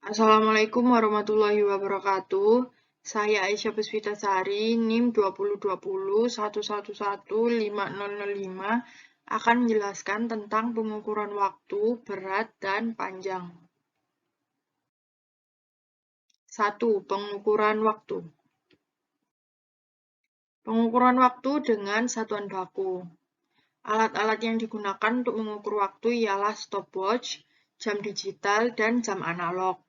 Assalamualaikum warahmatullahi wabarakatuh. Saya Aisyah Puspitasari, NIM 2020111505 akan menjelaskan tentang pengukuran waktu, berat, dan panjang. 1. Pengukuran waktu. Pengukuran waktu dengan satuan baku. Alat-alat yang digunakan untuk mengukur waktu ialah stopwatch, jam digital, dan jam analog.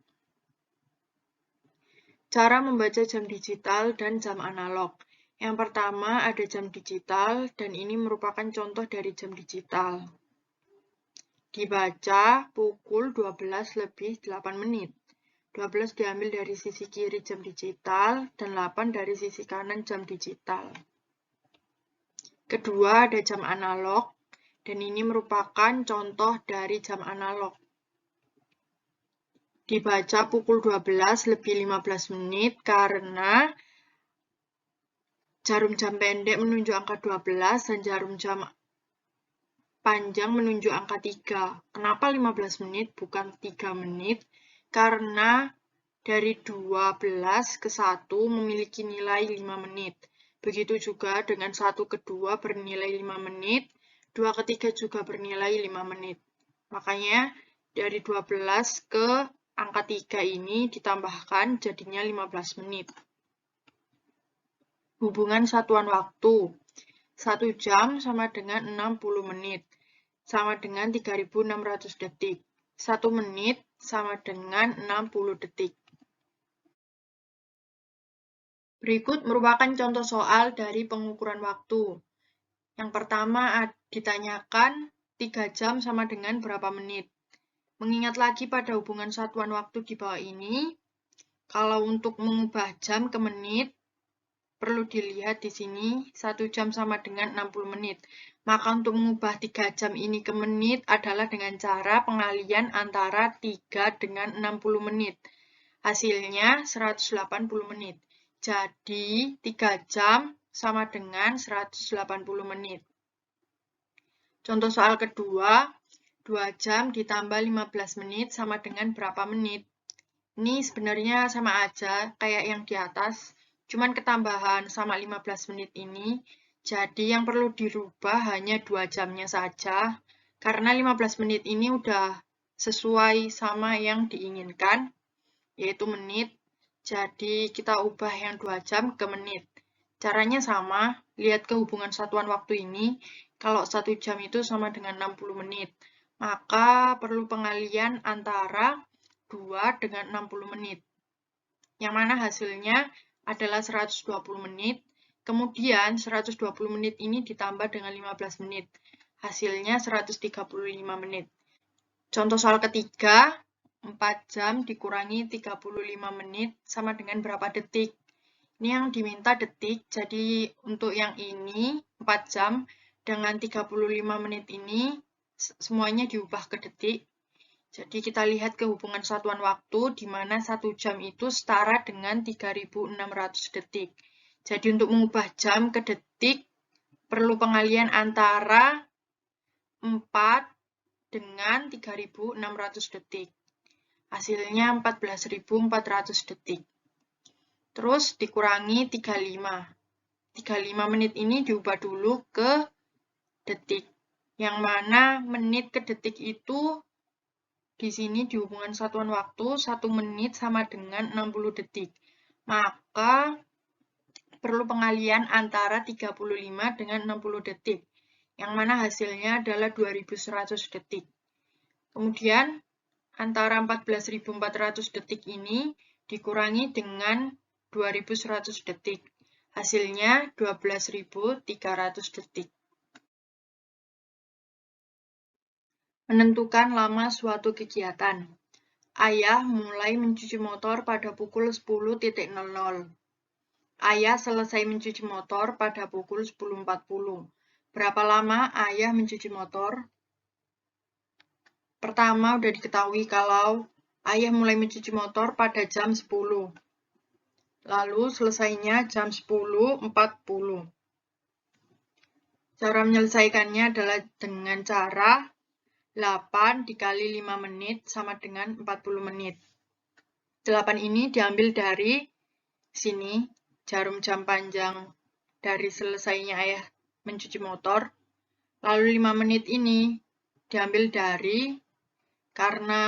Cara membaca jam digital dan jam analog. Yang pertama ada jam digital, dan ini merupakan contoh dari jam digital. Dibaca pukul 12:08. 12 diambil dari sisi kiri jam digital, dan 8 dari sisi kanan jam digital. Kedua ada jam analog, dan ini merupakan contoh dari jam analog. Dibaca pukul 12:15 karena jarum jam pendek menunjuk angka 12 dan jarum jam panjang menunjuk angka 3. Kenapa 15 menit bukan 3 menit? Karena dari 12 ke 1 memiliki nilai 5 menit. Begitu juga dengan 1 ke 2 bernilai 5 menit, 2 ke 3 juga bernilai 5 menit. Makanya dari 12 ke angka 3 ini ditambahkan jadinya 15 menit. Hubungan satuan waktu. 1 jam sama dengan 60 menit, sama dengan 3.600 detik. 1 menit sama dengan 60 detik. Berikut merupakan contoh soal dari pengukuran waktu. Yang pertama ditanyakan 3 jam sama dengan berapa menit. Mengingat lagi pada hubungan satuan waktu di bawah ini, kalau untuk mengubah jam ke menit, perlu dilihat di sini, 1 jam sama dengan 60 menit. Maka untuk mengubah 3 jam ini ke menit adalah dengan cara pengalian antara 3 dengan 60 menit. Hasilnya 180 menit. Jadi 3 jam sama dengan 180 menit. Contoh soal kedua, 2 jam ditambah 15 menit sama dengan berapa menit? Ini sebenarnya sama aja kayak yang di atas, cuman ketambahan sama 15 menit ini, jadi yang perlu dirubah hanya 2 jamnya saja, karena 15 menit ini udah sesuai sama yang diinginkan, yaitu menit, jadi kita ubah yang 2 jam ke menit. Caranya sama, lihat ke hubungan satuan waktu ini, kalau 1 jam itu sama dengan 60 menit, maka perlu pengalian antara 2 dengan 60 menit. Yang mana hasilnya adalah 120 menit, kemudian 120 menit ini ditambah dengan 15 menit. Hasilnya 135 menit. Contoh soal ketiga, 4 jam dikurangi 35 menit sama dengan berapa detik? Ini yang diminta detik, jadi untuk yang ini 4 jam dengan 35 menit ini semuanya diubah ke detik. Jadi kita lihat ke hubungan satuan waktu di mana 1 jam itu setara dengan 3.600 detik. Jadi untuk mengubah jam ke detik perlu pengalian antara 4 dengan 3.600 detik. Hasilnya 14.400 detik. Terus dikurangi 35. 35 menit ini diubah dulu ke detik. Yang mana menit ke detik itu di sini di hubungan satuan waktu 1 menit sama dengan 60 detik. Maka perlu pengalian antara 35 dengan 60 detik. Yang mana hasilnya adalah 2100 detik. Kemudian antara 14.400 detik ini dikurangi dengan 2100 detik. Hasilnya 12.300 detik. Menentukan lama suatu kegiatan. Ayah mulai mencuci motor pada pukul 10.00. Ayah selesai mencuci motor pada pukul 10.40. Berapa lama ayah mencuci motor? Pertama, udah diketahui kalau ayah mulai mencuci motor pada jam 10. Lalu selesainya jam 10.40. Cara menyelesaikannya adalah dengan cara 8 dikali 5 menit sama dengan 40 menit. 8 ini diambil dari sini, jarum jam panjang dari selesainya ayah mencuci motor. Lalu 5 menit ini diambil dari, karena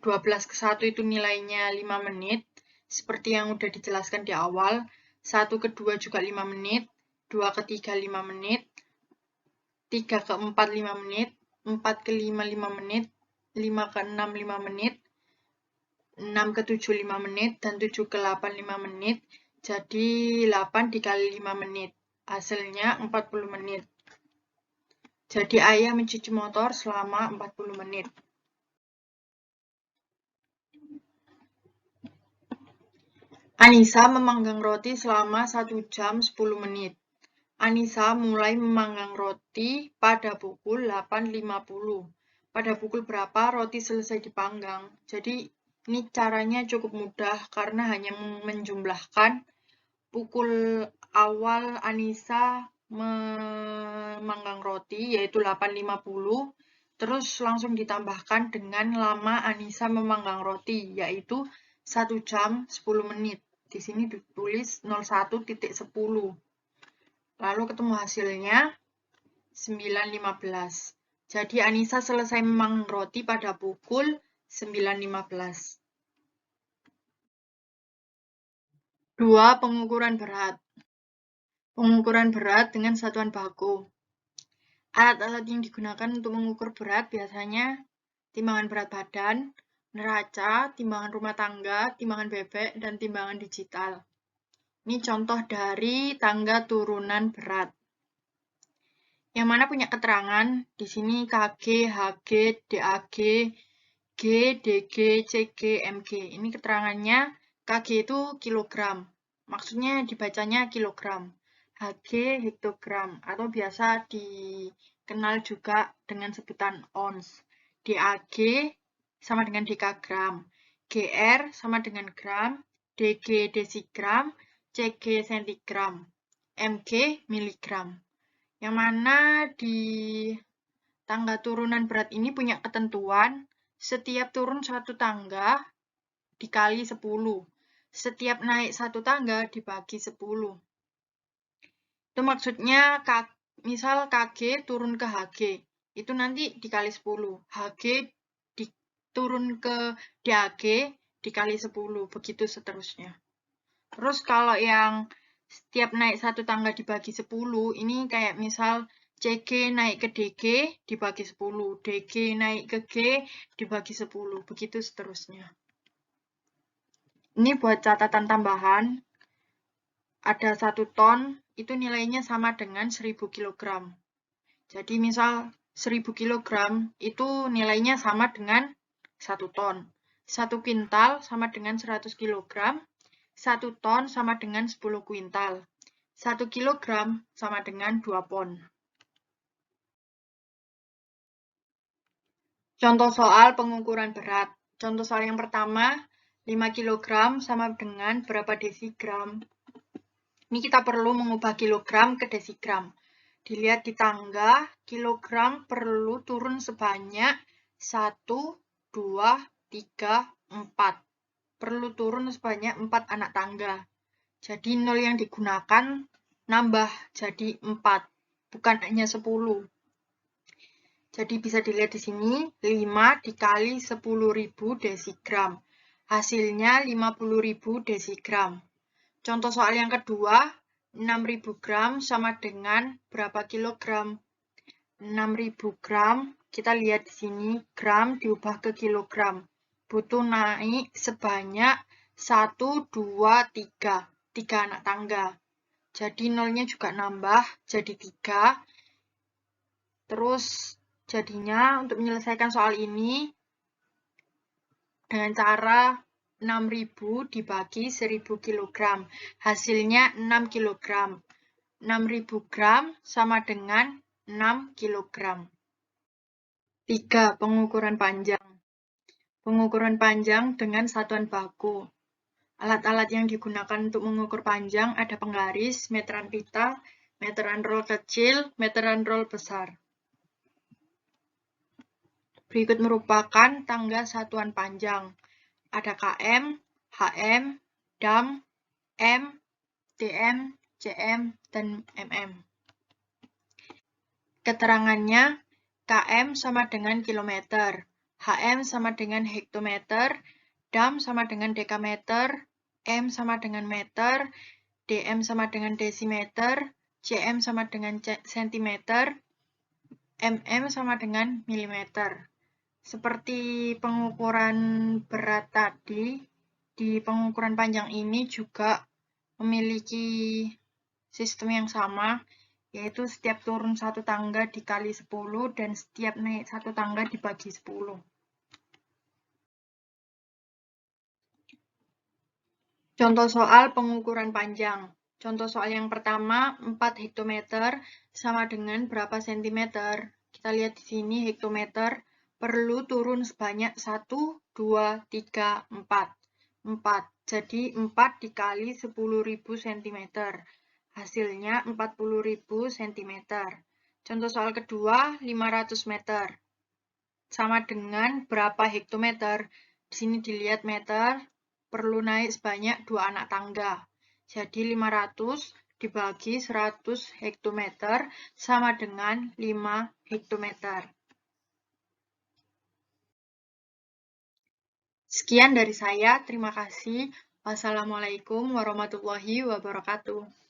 12 ke 1 itu nilainya 5 menit, seperti yang udah dijelaskan di awal, 1 ke 2 juga 5 menit, 2 ke 3 5 menit, 3 ke 4 5 menit, 4 ke 5 5 menit, 5 ke 6 5 menit, 6 ke 7 5 menit, dan 7 ke 8 5 menit. Jadi 8 dikali 5 menit. Hasilnya 40 menit. Jadi ayah mencuci motor selama 40 menit. Anissa memanggang roti selama 1 jam 10 menit. Anissa mulai memanggang roti pada pukul 8.50. Pada pukul berapa roti selesai dipanggang? Jadi ini caranya cukup mudah karena hanya menjumlahkan pukul awal Anissa memanggang roti, yaitu 8.50, terus langsung ditambahkan dengan lama Anissa memanggang roti, yaitu 1 jam 10 menit. Di sini ditulis 01.10. Lalu ketemu hasilnya 9.15. Jadi Anissa selesai memanggang roti pada pukul 9.15. 2. Pengukuran berat. Pengukuran berat dengan satuan baku. Alat-alat yang digunakan untuk mengukur berat biasanya timbangan berat badan, neraca, timbangan rumah tangga, timbangan bebek, dan timbangan digital. Ini contoh dari tangga turunan berat. Yang mana punya keterangan di sini KG, HG, DAG, G, DG, CG, MG. Ini keterangannya KG itu kilogram. Maksudnya dibacanya kilogram. HG hektogram atau biasa dikenal juga dengan sebutan ons. DAG sama dengan dekagram. GR sama dengan gram. DG desigram. CG sentigram. MG miligram. Yang mana di tangga turunan berat ini punya ketentuan setiap turun satu tangga dikali 10. Setiap naik satu tangga dibagi 10. Itu maksudnya misal KG turun ke HG, itu nanti dikali 10. HG turun ke DAG dikali 10, begitu seterusnya. Terus kalau yang setiap naik satu tangga dibagi 10, ini kayak misal CG naik ke DG dibagi 10, DG naik ke G dibagi 10, begitu seterusnya. Ini buat catatan tambahan, ada 1 ton, itu nilainya sama dengan 1000 kg. Jadi misal 1000 kg itu nilainya sama dengan 1 ton. 1 kuintal sama dengan 100 kg, 1 ton sama dengan 10 kuintal. 1 kilogram sama dengan 2 pon. Contoh soal pengukuran berat. Contoh soal yang pertama, 5 kilogram sama dengan berapa desigram? Ini kita perlu mengubah kilogram ke desigram. Dilihat di tangga, kilogram perlu turun sebanyak 1, 2, 3, 4. Perlu turun sebanyak 4 anak tangga. Jadi 0 yang digunakan nambah jadi 4, bukan hanya 10. Jadi bisa dilihat di sini, 5 dikali 10.000 desigram. Hasilnya 50.000 desigram. Contoh soal yang kedua, 6.000 gram sama dengan berapa kilogram? 6.000 gram, kita lihat di sini, gram diubah ke kilogram. Butuh naik sebanyak 1, 2, 3. 3 anak tangga. Jadi nolnya juga nambah, jadi 3. Terus jadinya untuk menyelesaikan soal ini dengan cara 6.000 dibagi 1.000 kg. Hasilnya 6 kg. 6.000 gram sama dengan 6 kg. 3. Pengukuran panjang. Pengukuran panjang dengan satuan baku. Alat-alat yang digunakan untuk mengukur panjang ada penggaris, meteran pita, meteran roll kecil, meteran roll besar. Berikut merupakan tangga satuan panjang. Ada km, HM, DAM, M, DM, CM, dan MM. Keterangannya, km sama dengan kilometer, HM sama dengan hektometer, DAM sama dengan dekameter, M sama dengan meter, DM sama dengan desimeter, CM sama dengan sentimeter, MM sama dengan milimeter. Seperti pengukuran berat tadi, di pengukuran panjang ini juga memiliki sistem yang sama, yaitu setiap turun satu tangga dikali 10 dan setiap naik satu tangga dibagi 10. Contoh soal pengukuran panjang. Contoh soal yang pertama, 4 hektometer sama dengan berapa sentimeter? Kita lihat di sini hektometer perlu turun sebanyak 1, 2, 3, 4. 4. Jadi 4 dikali 10.000 cm. Hasilnya 40.000 cm. Contoh soal kedua, 500 meter. Sama dengan berapa hektometer? Di sini dilihat meter, perlu naik sebanyak 2 anak tangga. Jadi 500 dibagi 100 hektometer sama dengan 5 hektometer. Sekian dari saya, terima kasih. Wassalamualaikum warahmatullahi wabarakatuh.